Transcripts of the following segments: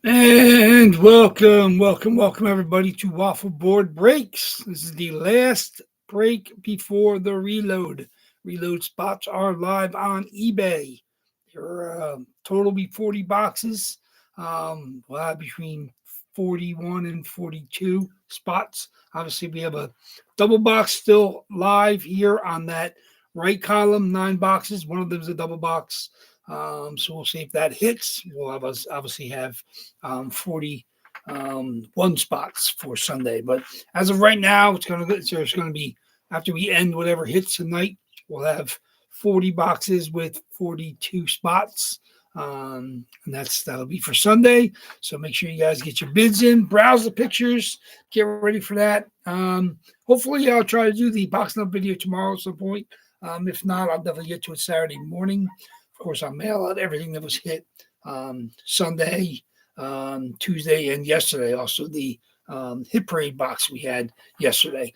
And welcome everybody to Waffle Board Breaks. This is the last break before the reload. Reload spots are live on eBay. There total be 40 boxes. We'll have between 41 and 42 spots. Obviously, we have a double box still live here on that right column, 9 boxes. One of them is a double box. So we'll see if that hits. We'll have us obviously have 41 spots for Sunday. But as of right now, there's gonna be after we end whatever hits tonight, we'll have 40 boxes with 42 spots. And that'll be for Sunday. So make sure you guys get your bids in, browse the pictures, get ready for that. Hopefully I'll try to do the box number video tomorrow at some point. If not, I'll definitely get to it Saturday morning. Of course, I'll mail out everything that was hit Sunday, Tuesday, and yesterday. Also, the hit parade box we had yesterday.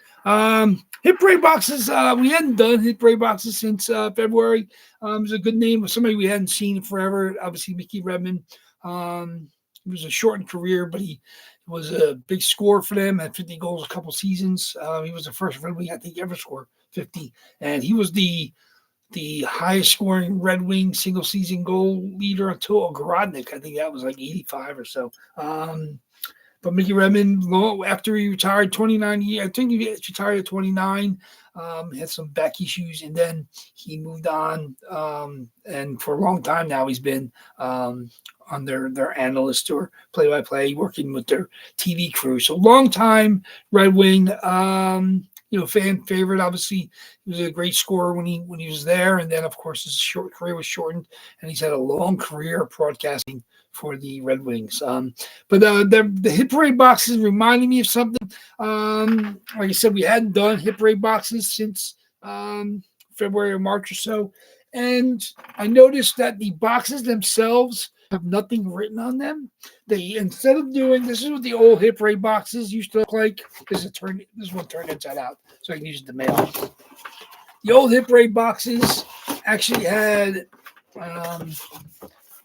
Hit parade boxes, we hadn't done hit parade boxes since February. It was a good name of somebody we hadn't seen in forever. Obviously, Mickey Redmond. It was a shortened career, but he was a big scorer for them. Had 50 goals a couple seasons. He was the first Red Wing I think ever scored 50, and he was the highest scoring Red Wing single season goal leader until Gorodnik. I think that was like 85 or so. But Mickey Redmond, after he retired 29 years, I think he retired at 29, had some back issues, and then he moved on. And for a long time now, he's been on their analyst or play-by-play, working with their TV crew. So long time Red Wing. Fan favorite. Obviously, he was a great scorer when he was there, and then of course his short career was shortened, and he's had a long career broadcasting for the Red Wings. But the hit parade boxes reminded me of something. Like I said, we hadn't done hit parade boxes since February or March or so, and I noticed that the boxes themselves have nothing written on them. They instead of doing this is what the old hit parade boxes used to look like. This one turned inside out, so I can use it to mail. The old hit parade boxes actually had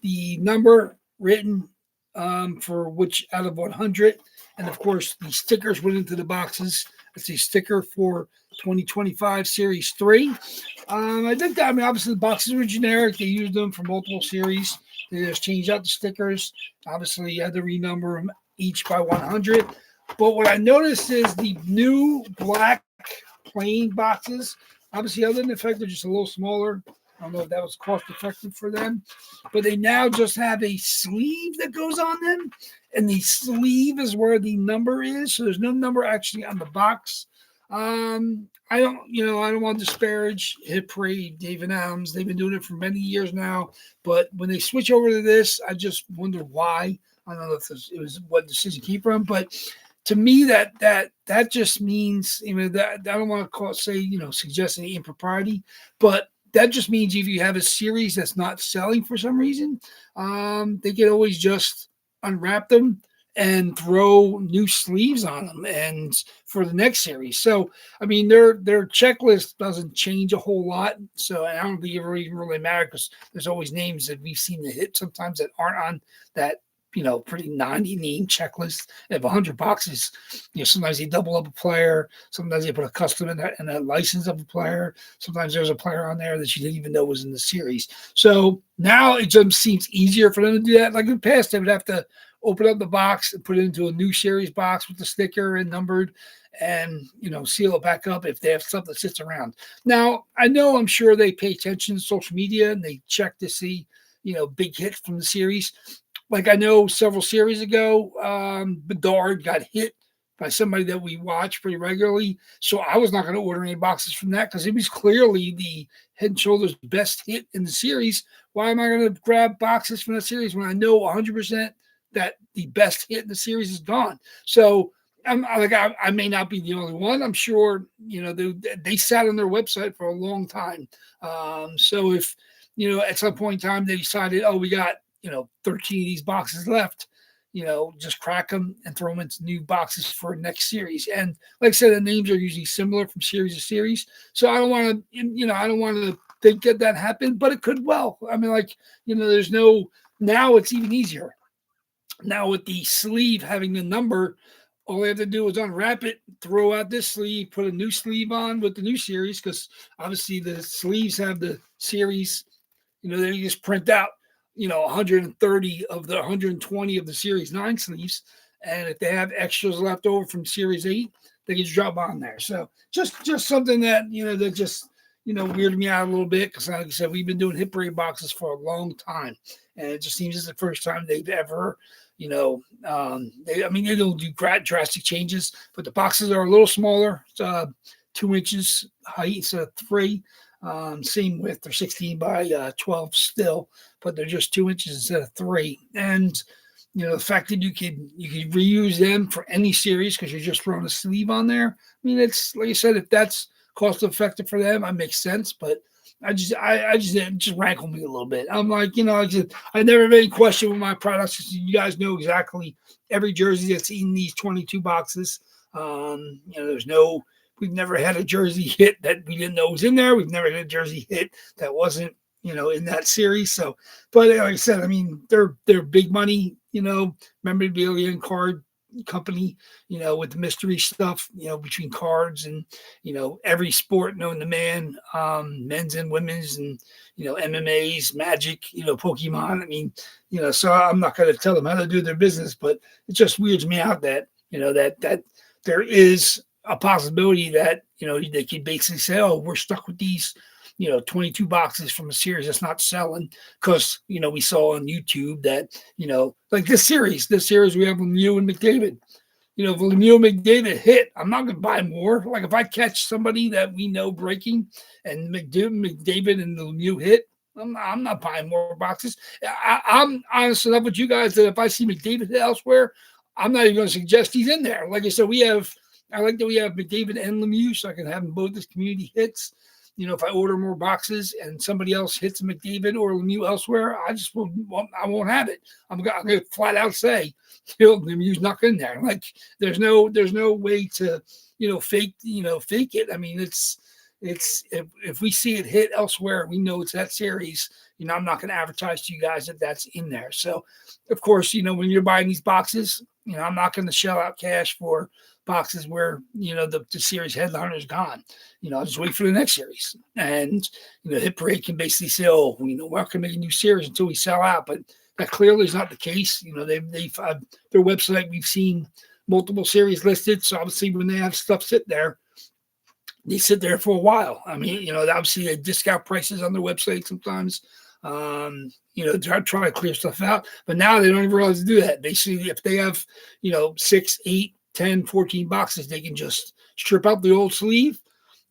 the number written for which out of 100, and of course the stickers went into the boxes. It's a sticker for 2025 Series 3. I think that, obviously the boxes were generic. They used them for multiple series. They just changed out the stickers. Obviously, you had to renumber them each by 100. But what I noticed is the new black plain boxes, obviously, other than the fact they're just a little smaller. I don't know if that was cost effective for them, but they now just have a sleeve that goes on them, and the sleeve is where the number is. So there's no number actually on the box. I don't want to disparage Hit Parade, David Adams. They've been doing it for many years now, but when they switch over to this, I just wonder why. I don't know if it was what decision came from, but to me, that just means, that I don't want to suggest any impropriety, but that just means if you have a series that's not selling for some reason, they can always just unwrap them and throw new sleeves on them and for the next series. So, their checklist doesn't change a whole lot. So, I don't think it really matters because there's always names that we've seen that hit sometimes that aren't on that, pretty 90 name checklist. They have 100 boxes. Sometimes they double up a player. Sometimes they put a custom and a license of a player. Sometimes there's a player on there that you didn't even know was in the series. So now it just seems easier for them to do that. Like in the past, they would have to open up the box and put it into a new series box with the sticker and numbered and, seal it back up if they have stuff that sits around. Now, I'm sure they pay attention to social media and they check to see, big hits from the series. Like I know several series ago, Bedard got hit by somebody that we watch pretty regularly. So I was not going to order any boxes from that because it was clearly the Head and Shoulders best hit in the series. Why am I going to grab boxes from that series when I know 100% that the best hit in the series is gone? So I may not be the only one. I'm sure, they sat on their website for a long time. So if, at some point in time they decided, we got, 13 of these boxes left, just crack them and throw them into new boxes for next series. And like I said, the names are usually similar from series to series. So I don't want to think that happened, but it could well. There's now it's even easier. Now with the sleeve having the number, all they have to do is unwrap it, throw out this sleeve, put a new sleeve on with the new series, because obviously the sleeves have the series. Then you just print out, 130 of the 120 of the Series 9 sleeves. And if they have extras left over from Series 8, they can just drop on there. So just something that, that just, weirded me out a little bit, because like I said, we've been doing hit parade boxes for a long time. And it just seems it's the first time they've ever, they don't do drastic changes, but the boxes are a little smaller. It's 2 inches height instead of 3. Same width, they're 16 by 12 still, but they're just 2 inches instead of 3. And the fact that you could reuse them for any series because you're just throwing a sleeve on there. I mean, it's like I said, if that's cost effective for them, it makes sense. But I just it just rankled me a little bit. I'm like, I never made any question with my products. You guys know exactly every jersey that's in these 22 boxes. We've never had a jersey hit that we didn't know was in there. We've never had a jersey hit that wasn't, in that series. So, but like I said, I mean, they're big money, memorabilia and card company, with the mystery stuff, between cards and, every sport known to man, men's and women's, and, MMAs, Magic, Pokemon. I mean, so I'm not going to tell them how to do their business, but it just weirds me out that, that there is a possibility that, they could basically say, oh, we're stuck with these, 22 boxes from a series that's not selling, because, we saw on YouTube that, like this series we have Lemieux and McDavid. If Lemieux and McDavid hit, I'm not going to buy more. Like if I catch somebody that we know breaking and McDavid and Lemieux hit, I'm not buying more boxes. I'm honest enough with you guys that if I see McDavid elsewhere, I'm not even going to suggest he's in there. Like I said, I like that we have McDavid and Lemieux, so I can have them both as community hits. If I order more boxes and somebody else hits McDavid or Lemieux elsewhere, I won't have it. I'm going to flat out say, Lemieux's not in there. Like there's no way to, fake it. I mean, it's if we see it hit elsewhere, we know it's that series. I'm not going to advertise to you guys that that's in there. So, of course, when you're buying these boxes, I'm not going to shell out cash for boxes where the series headliner is gone. I'll just wait for the next series. And Hit Parade can basically say, oh, we're not going to make a new series until we sell out. But that clearly is not the case. They've their website, we've seen multiple series listed. So obviously, when they have stuff sit there, they sit there for a while. I mean, obviously they discount prices on their website sometimes. Try to clear stuff out, but now they don't even realize to do that. Basically, if they have, 6, 8, 10, 14 boxes, they can just strip out the old sleeve,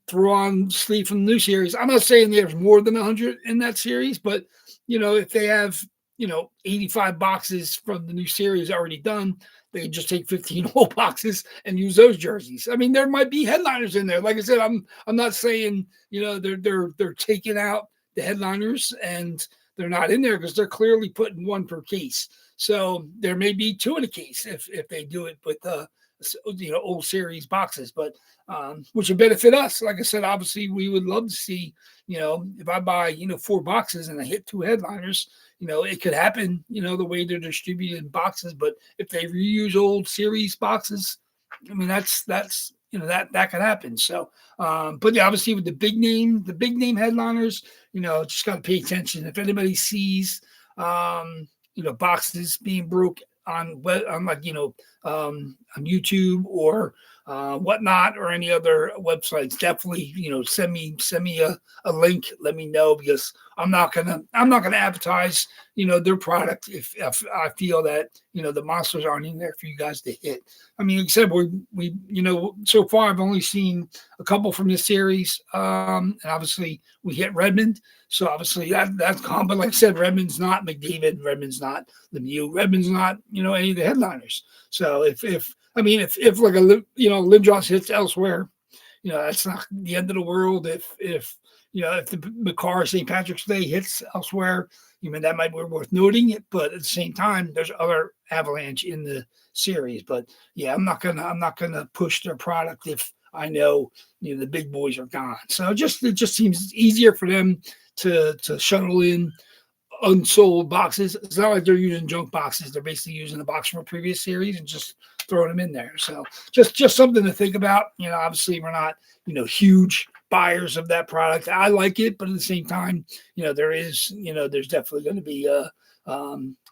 throw on sleeve from the new series. I'm not saying there's more than 100 in that series, but, if they have, 85 boxes from the new series already done, they can just take 15 whole boxes and use those jerseys. I mean, there might be headliners in there. Like I said, I'm not saying, they're taking out the headliners and they're not in there, because they're clearly putting one per case. So there may be 2 in a case if they do it with old series boxes, but which would benefit us. Like I said, obviously we would love to see, if I buy 4 boxes and I hit 2 headliners, it could happen, the way they're distributed in boxes. But if they reuse old series boxes, I mean, that's that could happen. So, but yeah, obviously with the big name headliners, just got to pay attention. If anybody sees, boxes being broke on YouTube or whatnot, or any other websites, definitely send me a link. Let me know, because I'm not gonna advertise their product if I feel that the monsters aren't in there for you guys to hit. I mean, like I said, we so far I've only seen a couple from this series, and obviously we hit Redmond, so obviously that's gone. But like I said, Redmond's not McDavid, Redmond's not Lemieux, Redmond's not any of the headliners. So if like a Lindros hits elsewhere, that's not the end of the world. If the McCarr St. Patrick's Day hits elsewhere, that might be worth noting it. But at the same time, there's other Avalanche in the series. But yeah, I'm not gonna push their product if I know the big boys are gone. So it just seems easier for them to shuttle in unsold boxes. It's not like they're using junk boxes. They're basically using the box from a previous series and just throwing them in there. So just something to think about. Obviously we're not, huge buyers of that product. I like it, but at the same time, there's definitely going to be a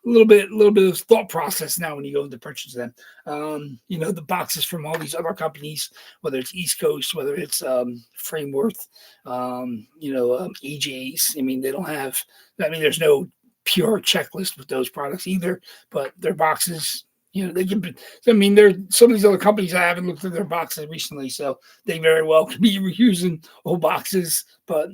little bit of thought process now when you go into purchase them. The boxes from all these other companies, whether it's East Coast, whether it's Frameworth, EJs. They don't have. There's no pure checklist with those products either, but their boxes. They can. There some of these other companies. I haven't looked at their boxes recently, so they very well could be using old boxes. But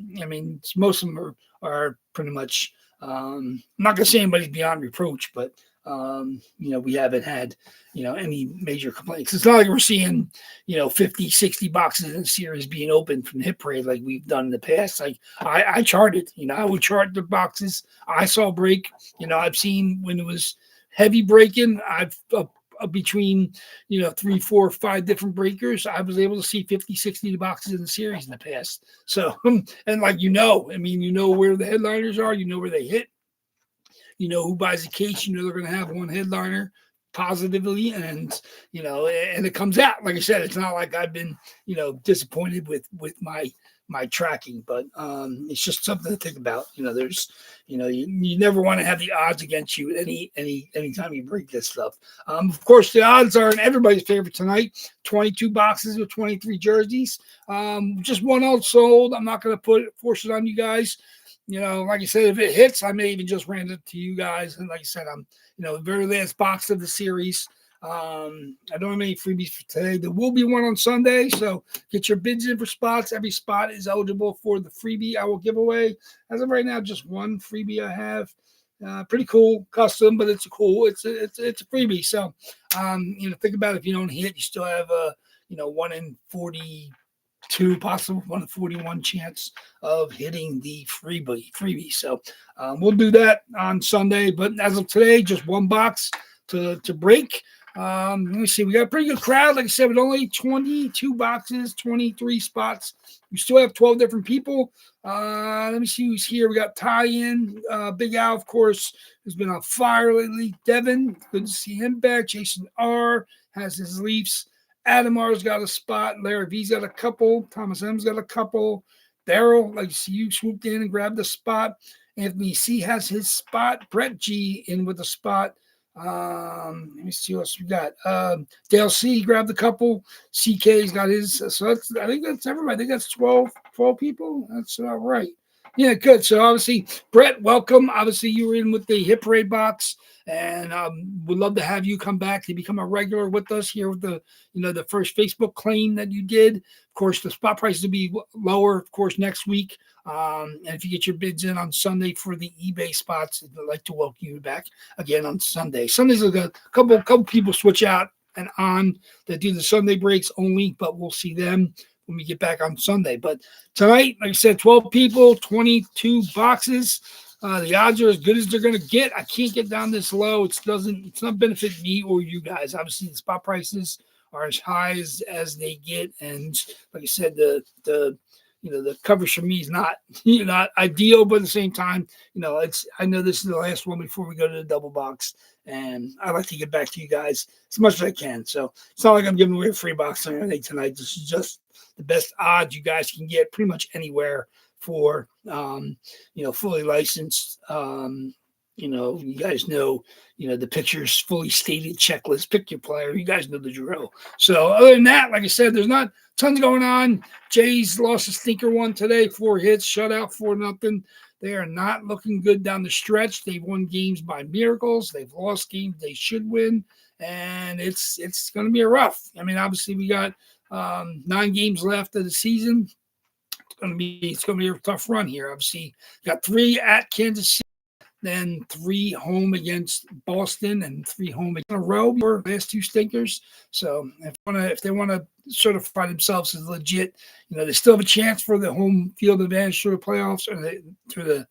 most of them are pretty much. I'm not gonna say anybody's beyond reproach, but we haven't had any major complaints. It's not like we're seeing 50, 60 boxes in a series being opened from the hit parade like we've done in the past. Like I charted, I would chart the boxes I saw break. I've seen when it was heavy breaking, I've between 3, 4, 5 different breakers, I was able to see 50, 60 boxes in the series in the past. So and like you know where the headliners are, where they hit, who buys a case, they're going to have one headliner positively, and and it comes out. Like I said, it's not like I've been disappointed with my tracking, but it's just something to think about. There's you never want to have the odds against you anytime you break this stuff. Of course, the odds are in everybody's favor tonight. 22 boxes with 23 jerseys. Just one out sold. I'm not going to force it on you guys. Like I said, if it hits, I may even just random it to you guys. And like I said, I'm the very last box of the series. I don't have any freebies for today. There will be one on Sunday, so get your bids in for spots. Every spot is eligible for the freebie I will give away. As of right now, just one freebie I have. Pretty cool, custom, but it's a freebie. So, think about it. If you don't hit, you still have a 1 in 42, possible 1 in 41 chance of hitting the freebie. So, we'll do that on Sunday. But as of today, just one box to break. Let me see. We got a pretty good crowd. Like I said, with only 22 boxes, 23 spots. We still have 12 different people. Let me see who's here. We got Ty-In, Big Al, of course, who's been on fire lately. Devin, good to see him back. Jason R. has his Leafs. Adam R.'s got a spot. Larry V's got a couple. Thomas M.'s got a couple. Daryl, like you see, you swooped in and grabbed the spot. Anthony C. has his spot. Brett G. in with a spot. Let me see what else we got. Dale C grabbed a couple. CK's got his. So I think that's everybody. I think that's 12 people. That's all right. Yeah, good. So obviously, Brett, welcome. Obviously, you were in with the hit parade box, and would love to have you come back to become a regular with us here with the the first Facebook claim that you did. Of course, the spot price will be lower, of course, next week. And if you get your bids in on Sunday for the eBay spots, I'd like to welcome you back again on Sunday. Sundays, a couple people switch out and on that do the Sunday breaks only, but we'll see them when we get back on Sunday. But tonight, like I said, 12 people, 22 boxes. The odds are as good as they're going to get. I can't get down this low. It's not benefit me or you guys. Obviously, the spot prices are as high as they get, and like I said, the coverage for me is not not ideal, but at the same time, I know this is the last one before we go to the double box, and I like to get back to you guys as much as I can. So it's not like I'm giving away a free box or anything tonight. This is just the best odds you guys can get pretty much anywhere for fully licensed. You guys know, the pictures, fully stated checklist, pick your player. You guys know the drill. So other than that, like I said, there's not tons going on. Jays lost a stinker one today, 4 hits, shutout, 4-0. They are not looking good down the stretch. They've won games by miracles. They've lost games they should win, and it's going to be a rough. Obviously we got 9 games left of the season. It's going to be a tough run here. Obviously, got 3 at Kansas City, then 3 home against Boston, and 3 home in a row for the last 2 stinkers. So if they want to certify themselves as legit, they still have a chance for the home field advantage through the playoffs or through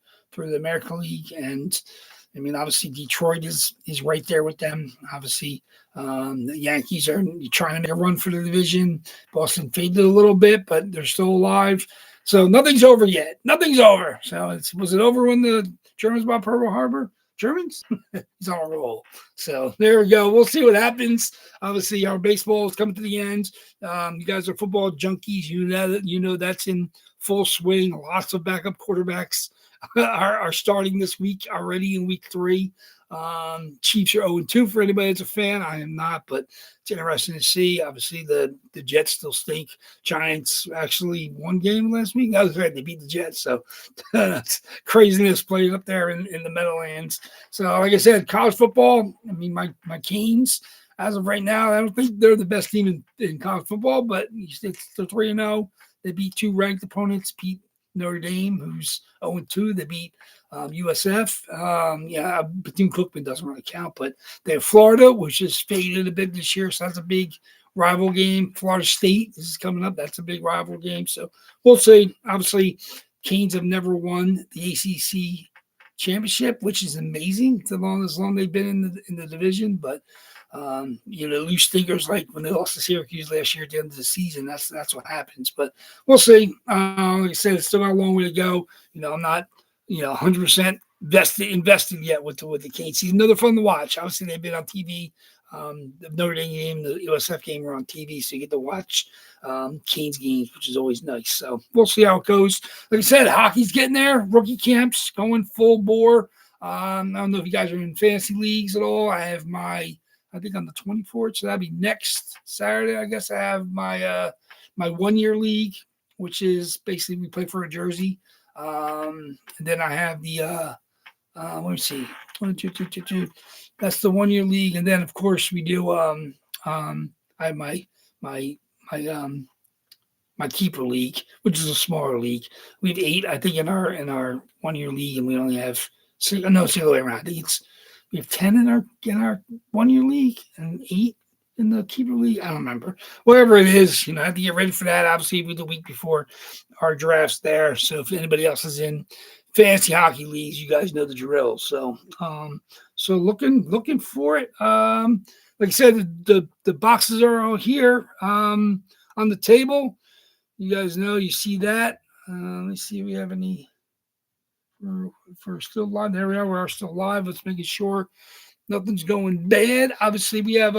the American League. And obviously Detroit is right there with them. Obviously, the Yankees are trying to make a run for the division. Boston faded a little bit, but they're still alive. So nothing's over yet. Nothing's over. So was it over when the Germans about Pearl Harbor. Germans? He's on a roll. So there we go. We'll see what happens. Obviously, our baseball is coming to the end. You guys are football junkies. You know that's in full swing. Lots of backup quarterbacks are starting this week already in week 3. Chiefs are 0-2 for anybody that's a fan. I am not, but it's interesting to see. Obviously, the Jets still stink. Giants actually won game last week. That was right. They beat the Jets. So that's craziness playing up there in the Meadowlands. So, like I said, college football, I mean, my Canes, as of right now, I don't think they're the best team in college football, but they're 3-0. They beat 2 ranked opponents, beat Notre Dame, who's 0-2. They beat USF. Bethune-Cookman doesn't really count, but they have Florida, which has faded a bit this year, so that's a big rival game. Florida State, this is coming up. That's a big rival game, so we'll see. Obviously, Canes have never won the ACC championship, which is amazing as long they've been in the division, but loose stinkers like when they lost to Syracuse last year at the end of the season. That's what happens. But we'll see. Like I said, it's still got a long way to go. I'm not 100% invested yet with the Canes season. They're fun to watch. Obviously, they've been on TV. The Notre Dame game, the USF game are on TV, so you get to watch Canes games, which is always nice. So we'll see how it goes. Like I said, hockey's getting there. Rookie camps going full bore. I don't know if you guys are in fantasy leagues at all. I think on the 24th, so that'd be next Saturday. I guess I have my 1-year league, which is basically we play for a jersey. And then I have the let me see, 1, 2, 2, 2, 2. That's the 1-year league, and then of course we do. I have my keeper league, which is a smaller league. We have 8, I think, in our 1-year league, and we only have 6. No, it's the other way around. I think we have 10 in our 1-year league and 8 in the keeper league. I don't remember. Whatever it is, I have to get ready for that. Obviously, the week before our drafts there. So if anybody else is in fantasy hockey leagues, you guys know the drill. So looking for it. Like I said, the boxes are all here on the table. You guys know, you see that. Let me see if we have any. For still live. There we are. We are still live. Let's make sure nothing's going bad. Obviously, we have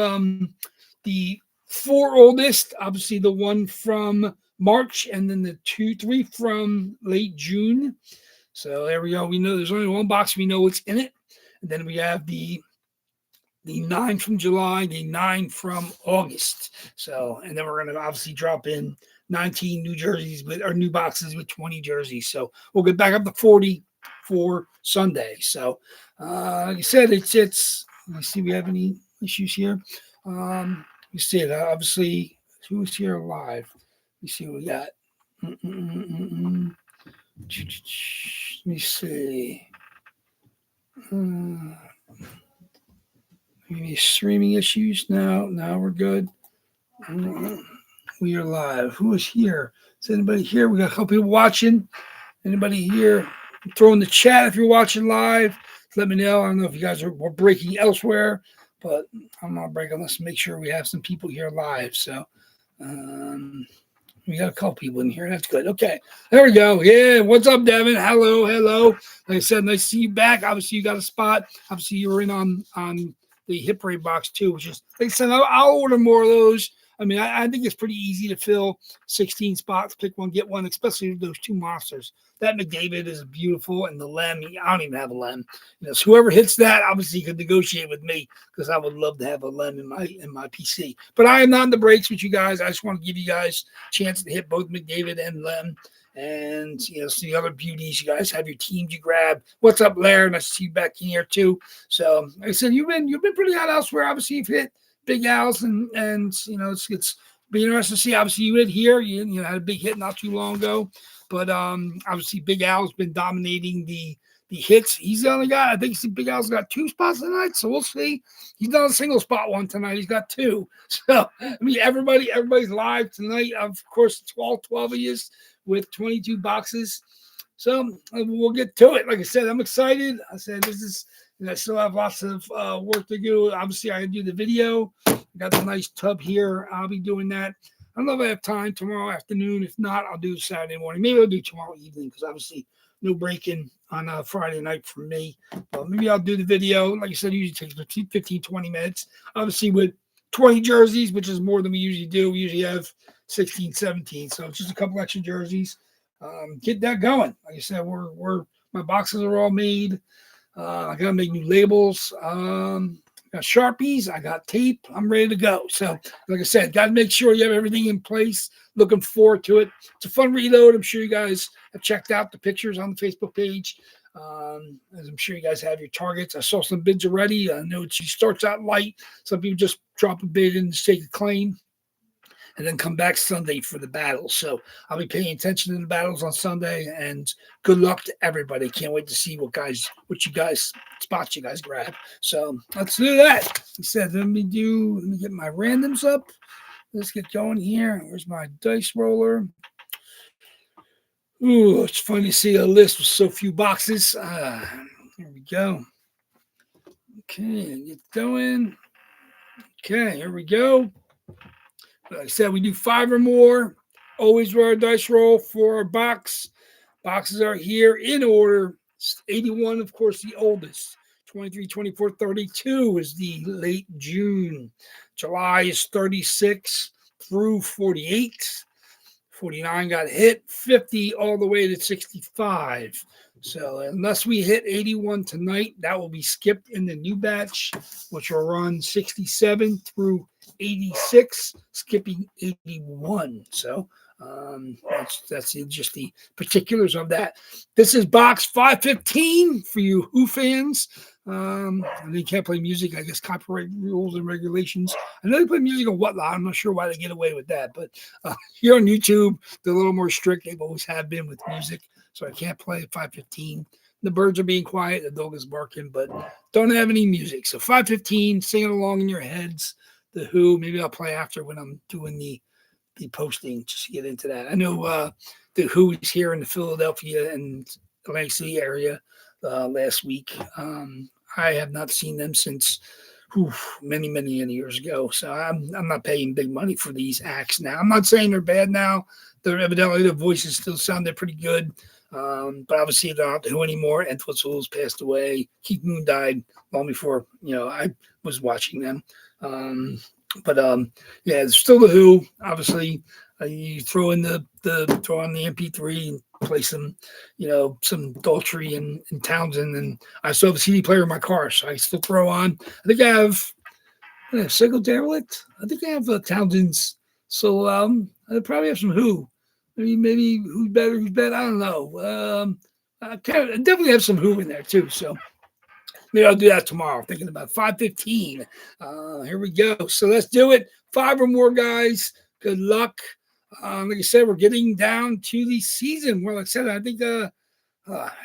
the 4 oldest. Obviously, the one from March, and then the 3 from late June. So there we go. We know there's only one box. We know what's in it. And then we have the 9 from July, the 9 from August. So, and then we're going to obviously drop in 19 new jerseys or new boxes with 20 jerseys. So we'll get back up to 40 for Sunday. So, like I said, it's. Let's see, we have any issues here. You see it. Obviously, who's here live? Let me see what we got. Let me see. Maybe streaming issues. No, we're good. We are live. Who is here? Is anybody here? We got a couple people watching. Anybody here? Throw in the chat if you're watching live. Let me know. I don't know if you guys are breaking elsewhere, but I'm not breaking. Let's make sure we have some people here live. So we got a couple people in here. That's good. Okay. There we go. Yeah. What's up, Devin? Hello. Like I said, nice to see you back. Obviously, you got a spot. Obviously, you were in on the hip parade box too, which is, like I said, I'll order more of those. I mean, I think it's pretty easy to fill 16 spots, pick one, get one, especially those 2 monsters. That McDavid is beautiful, and the Lem, I don't even have a Lem. So whoever hits that, obviously, could negotiate with me because I would love to have a Lem in my PC. But I am not in the breaks with you guys. I just want to give you guys a chance to hit both McDavid and Lem. And, see other beauties. You guys have your teams you grab. What's up, Lair? Nice to see you back in here, too. So, like I said, you've been pretty out elsewhere. Obviously, you've hit Big Al's, and it's be interesting to see. Obviously, you hit here. You had a big hit not too long ago. But obviously, Big Al's been dominating the hits. He's only got, I think Big Al's got 2 spots tonight. So we'll see. He's not a single spot one tonight. He's got 2. So, I mean, everybody's live tonight. Of course, it's all 12 of you with 22 boxes. So we'll get to it. Like I said, I'm excited. I said I still have lots of work to do. Obviously, I do the video. I got the nice tub here. I'll be doing that. don't know if I have time tomorrow afternoon. If not, I'll do Saturday morning. Maybe I'll do tomorrow evening because obviously no breaking on a Friday night for me. Maybe I'll do the video. Like I said, it usually takes 15, 20 minutes. Obviously with 20 jerseys, which is more than we usually do. We usually have 16, 17. So just a couple extra jerseys. Get that going. Like I said, my boxes are all made. I gotta make new labels. I got Sharpies. I got tape. I'm ready to go. So, like I said, got to make sure you have everything in place. Looking forward to it. It's a fun reload. I'm sure you guys have checked out the pictures on the Facebook page. As I'm sure you guys have your targets. I saw some bids already. I know she starts out light. Some people just drop a bid and take a claim and then come back Sunday for the battles. So I'll be paying attention to the battles on Sunday, and good luck to everybody. Can't wait to see what spots you guys grab. So let's do that. He said, let me get my randoms up. Let's get going here. Where's my dice roller? Ooh, it's funny to see a list with so few boxes. Here we go. Okay, get going. Okay, here we go. Like I said, we do 5 or more. Always roll our dice roll for our box. Boxes are here in order. 81, of course, the oldest. 23, 24, 32 is the late June. July is 36 through 48. 49 got hit. 50 all the way to 65. So unless we hit 81 tonight, that will be skipped in the new batch, which will run 67 through 86, skipping 81. So that's just the particulars of that. This is box 515 for you Who fans. And they can't play music, I guess copyright rules and regulations. I know they play music on Whatnot. I'm not sure why they get away with that, but here on YouTube, they're a little more strict. They've always have been with music, so I can't play at 515. The birds are being quiet, the dog is barking, but don't have any music. So 515, singing along in your heads. The Who, maybe I'll play after when I'm doing the posting, just to get into that. I know the Who is here in the Philadelphia and Atlantic City area last week. I have not seen them since many years ago. So I'm not paying big money for these acts now. I'm not saying they're bad now. They're evidently their voices still sounded pretty good. But obviously they're not the Who anymore. Entwistle Souls passed away. Keith Moon died long before I was watching them. Yeah, it's still the Who. Obviously, you throw on the MP3 and play some Daltrey and Townsend, and I still have a CD player in my car, so I still throw on. I think I have Single Derelict. I think I have Townsend's. So I probably have some Who. Maybe who's better? I don't know. I definitely have some Who in there too. So maybe I'll do that tomorrow. Thinking about 515. Here we go. So let's do it. 5 or more, guys. Good luck. Like I said, we're getting down to the season. Well, like I said, I think I'm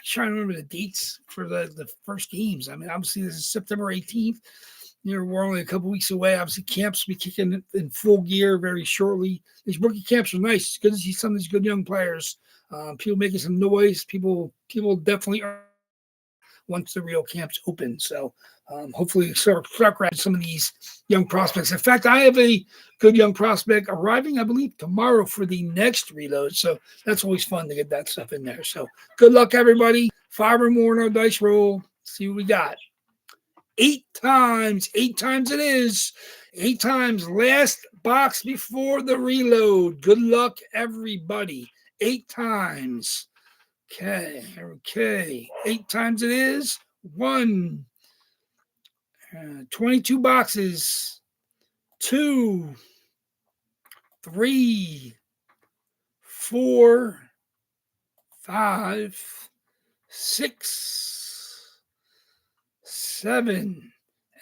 trying to remember the dates for the first games. I mean, obviously this is September 18th. We're only a couple weeks away. Obviously, camps will be kicking in full gear very shortly. These rookie camps are nice. It's good to see some of these good young players. People making some noise. People definitely are once the real camps open. So hopefully start grabbing some of these young prospects. In fact, I have a good young prospect arriving, I believe, tomorrow for the next reload. So that's always fun to get that stuff in there. So good luck, everybody. 5 or more in our dice roll. See what we got. 8 times. 8 times it is. 8 times. Last box before the reload. Good luck, everybody. 8 times. Okay. 8 times it is. 1. 22 boxes. 2. 3. 4. 5. 6. 7.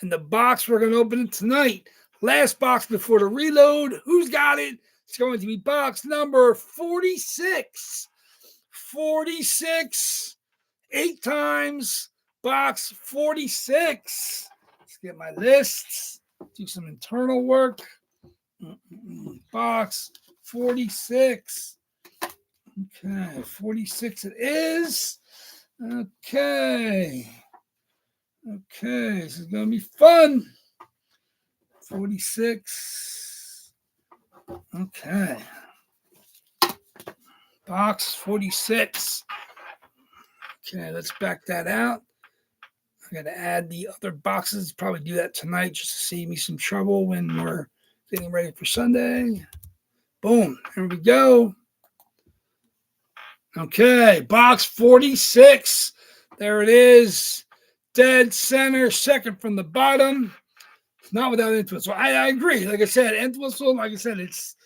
And the box we're going to open it tonight. Last box before the reload. Who's got it? It's going to be box number 46. 46. 8 times. Box 46. Let's get my lists. Do some internal work. Box 46. Okay. 46 it is. Okay. This is going to be fun. 46. Okay. Box 46. Okay, let's back that out. I got to add the other boxes. Probably do that tonight just to save me some trouble when we're getting ready for Sunday. Boom. Here we go. Okay, box 46. There it is. Dead center, second from the bottom. Not without Entwistle. I agree. Like I said, Entwistle, like I said, it's,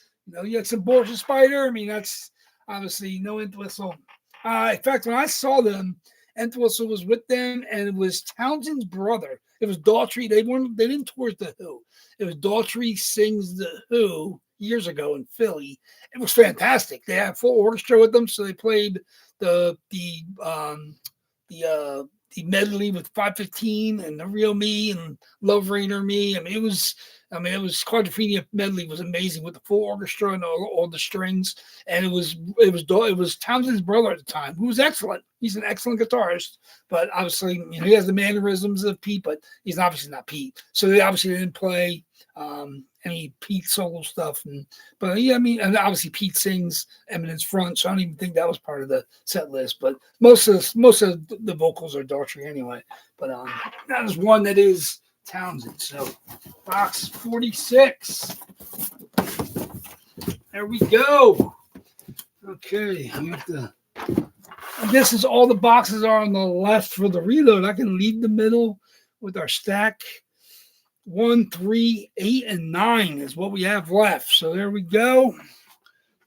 you got some Borgia Spider. I mean, that's obviously no Entwistle. In fact, when I saw them, Entwistle was with them, and it was Townsend's brother. It was Daughtry. They didn't tour the Who. It was Daughtry sings the Who years ago in Philly. It was fantastic. They had full orchestra with them, so they played the medley with 515 and The Real Me and Love Rainer Me. It was Quadrophenia medley was amazing with the full orchestra and all the strings. And it was Townsend's brother at the time, who was excellent. He's an excellent guitarist, but obviously he has the mannerisms of Pete, but he's obviously not Pete. So they obviously didn't play any Pete solo stuff. But yeah, and obviously Pete sings Eminence Front, so I don't even think that was part of the set list. But most of the vocals are Daughtry anyway. But that is one that is Townsend. So box 46. There we go. Okay, I guess as all the boxes are on the left for the reload, I can leave the middle with our stack. 1, 3, 8, and 9 is what we have left. So there we go.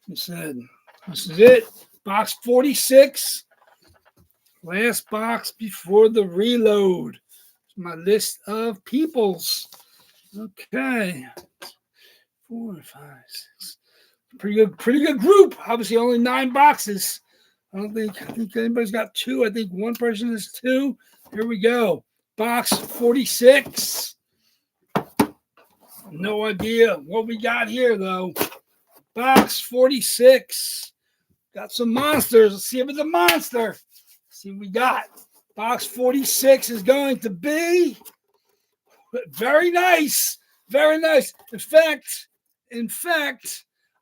This is it. Box 46. Last box before the reload. My list of peoples. Okay. 4, 5, 6. Pretty good group. Obviously only 9 boxes. I think anybody's got 2. I think one person is 2. Here we go. Box 46. No idea what we got here, though. Box 46. Got some monsters. Let's see if it's a monster. Let's see what we got. Box 46 is going to be very nice. Very nice. In fact,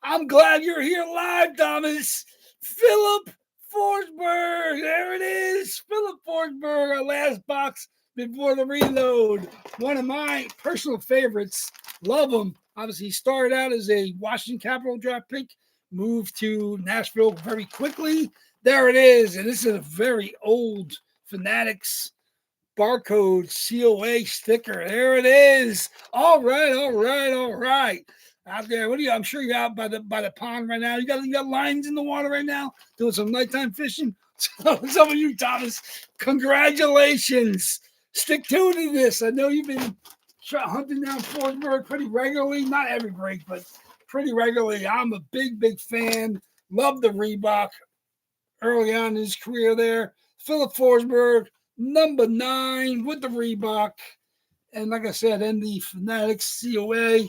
I'm glad you're here live, Thomas. Philip Forsberg. There it is. Philip Forsberg, our last box before the reload. One of my personal favorites. Love him. Obviously, he started out as a Washington Capitol draft pick, moved to Nashville very quickly. There it is. And this is a very old Fanatics barcode COA sticker. There it is. All right. Out there. I'm sure you're out by the pond right now. You got lines in the water right now, doing some nighttime fishing. So some of you, Thomas, congratulations. Stick to this. I know you've been hunting down Forsberg pretty regularly. Not every break, but pretty regularly. I'm a big fan. Love the Reebok early on in his career there. Philip Forsberg, number 9 with the Reebok. And like I said, in the Fanatics COA,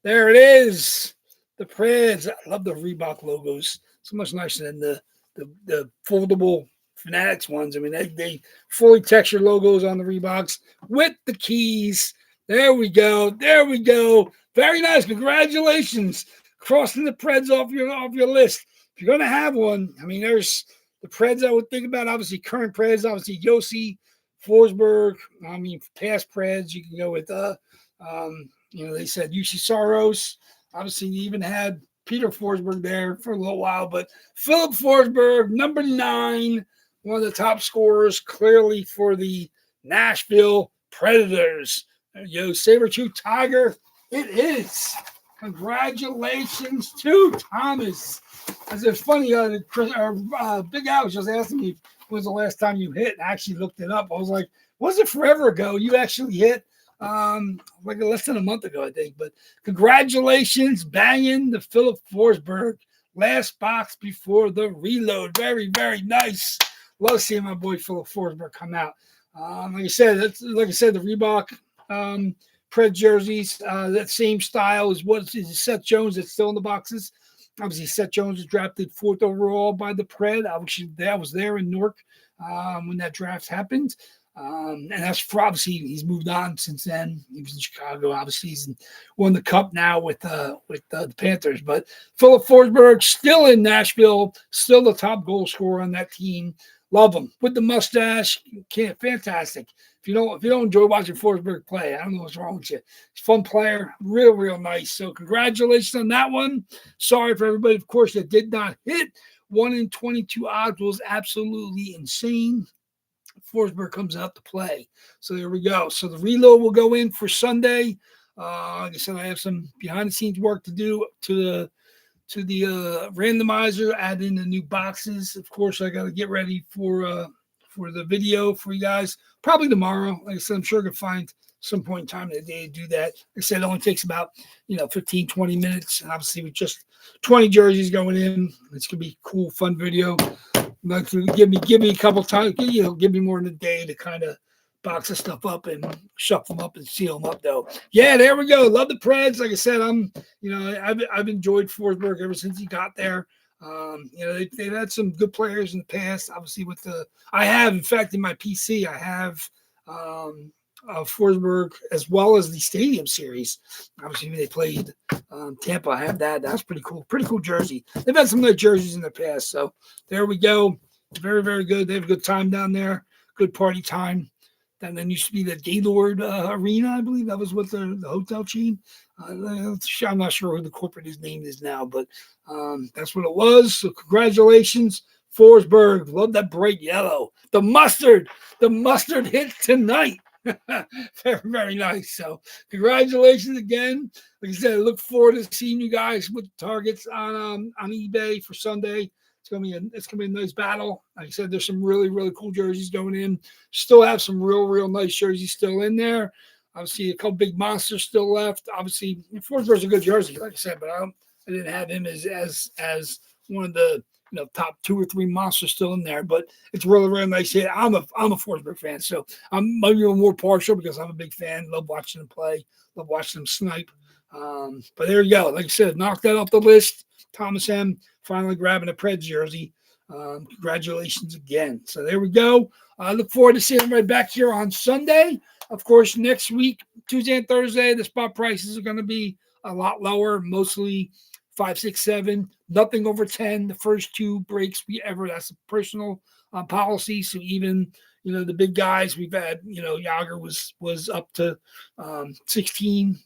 there it is. The Preds. I love the Reebok logos. So much nicer than the foldable Fanatics ones. They fully textured logos on the Reeboks with the keys. There we go. Very nice. Congratulations. Crossing the Preds off your list. If you're going to have one, there's the Preds I would think about. Obviously, current Preds. Obviously, Yossi, Forsberg. Past Preds. You can go with, they said UC Saros. Obviously, you even had Peter Forsberg there for a little while. But Philip Forsberg, number 9, one of the top scorers, clearly for the Nashville Predators. Sabertooth Tiger, it is. Congratulations to Thomas. As it's funny, Big Al was just asking me when was the last time you hit. I actually looked it up. I was like, was it forever ago? You actually hit like less than a month ago, I think. But congratulations, banging the Philip Forsberg last box before the reload. Very, very nice. Love seeing my boy Philip Forsberg come out. Like I said, the Reebok Pred jerseys, that same style is what is Seth Jones that's still in the boxes. Obviously, Seth Jones was drafted 4th overall by the Pred. I was there in Newark when that draft happened. And that's for obviously he's moved on since then. He was in Chicago, obviously he's won the cup now with the Panthers. But Philip Forsberg still in Nashville, still the top goal scorer on that team. Love him with the mustache. Fantastic. If you don't enjoy watching Forsberg play, I don't know what's wrong with you. He's a fun player, real nice. So congratulations on that one. Sorry for everybody, of course, that did not hit. 1 in 22 odds was absolutely insane. Forsberg comes out to play. So there we go. So the reload will go in for Sunday. Like I said, I have some behind the scenes work to do to the randomizer, add in the new boxes. Of course, I got to get ready for the video for you guys. Probably tomorrow. Like I said, I'm sure I can find some point in time in the day to do that. Like I said, it only takes about 15, 20 minutes. And obviously with just 20 jerseys going in, it's gonna be a cool, fun video. Like to give me a couple times, give me more than a day to kind of box the stuff up and shuffle them up and seal them up, though. Yeah, there we go. Love the Preds. Like I said, I've enjoyed Forsberg ever since he got there. They've had some good players in the past. Obviously, I have, in fact, in my PC, I have Forsberg as well as the Stadium Series. Obviously, they played Tampa. I have that. That's pretty cool. Pretty cool jersey. They've had some good jerseys in the past. So there we go. Very good. They have a good time down there. Good party time. And then used to be the Gaylord Arena, I believe. That was what the hotel chain. I'm not sure who the corporate name is now, but that's what it was. So congratulations, Forsberg. Love that bright yellow. The mustard hit tonight. Very nice. So congratulations again. Like I said, I look forward to seeing you guys with targets on eBay for Sunday. It's gonna be a nice battle. Like I said, there's some really cool jerseys going in. Still have some real nice jerseys still in there. Obviously, a couple big monsters still left. Obviously, Forsberg's a good jersey, like I said, but I didn't have him as one of the top 2 or 3 monsters still in there. But it's really nice hit. I'm a Forsberg fan, so I'm maybe more partial because I'm a big fan. Love watching him play. Love watching him snipe. But there you go. Like I said, knock that off the list. Thomas M. finally grabbing a Preds jersey. Congratulations again. So there we go. I look forward to seeing everybody back here on Sunday. Of course, next week, Tuesday and Thursday, the spot prices are going to be a lot lower, mostly 5, 6, 7, nothing over 10. The first 2 breaks that's a personal policy. So even, the big guys we've had, Yager was up to 16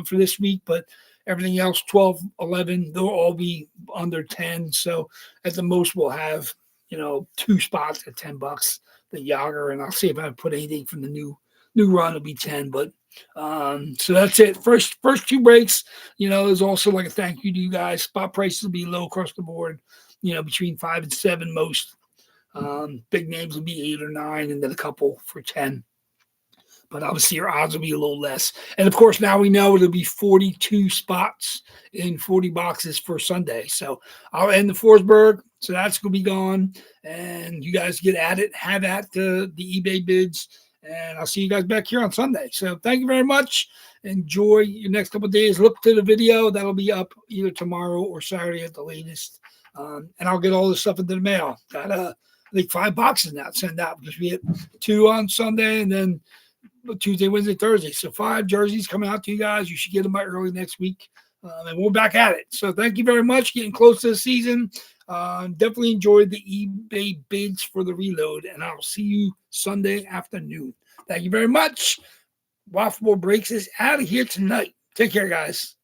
for this week, but everything else, 12, 11, they'll all be under 10. So at the most, we'll have, 2 spots at $10, the Yager, and I'll see if I put anything from the new run. It'll be 10, but so that's it. First 2 breaks, there's also like a thank you to you guys. Spot prices will be low across the board, between 5 and 7 most. Big names will be 8 or 9, and then a couple for 10. But obviously your odds will be a little less. And of course, now we know it'll be 42 spots in 40 boxes for Sunday. So I'll end the Forsberg. So that's going to be gone. And you guys get at it, have at the eBay bids. And I'll see you guys back here on Sunday. So thank you very much. Enjoy your next couple of days. Look to the video. That'll be up either tomorrow or Saturday at the latest. And I'll get all this stuff into the mail. Got, I think 5 boxes now to send out because we had 2 on Sunday and then Tuesday, Wednesday, Thursday. So 5 jerseys coming out to you guys. You should get them by early next week. And we're back at it. So thank you very much. Getting close to the season. Definitely enjoyed the eBay bids for the reload. And I'll see you Sunday afternoon. Thank you very much. WAFFLEBOARD Breaks is out of here tonight. Take care, guys.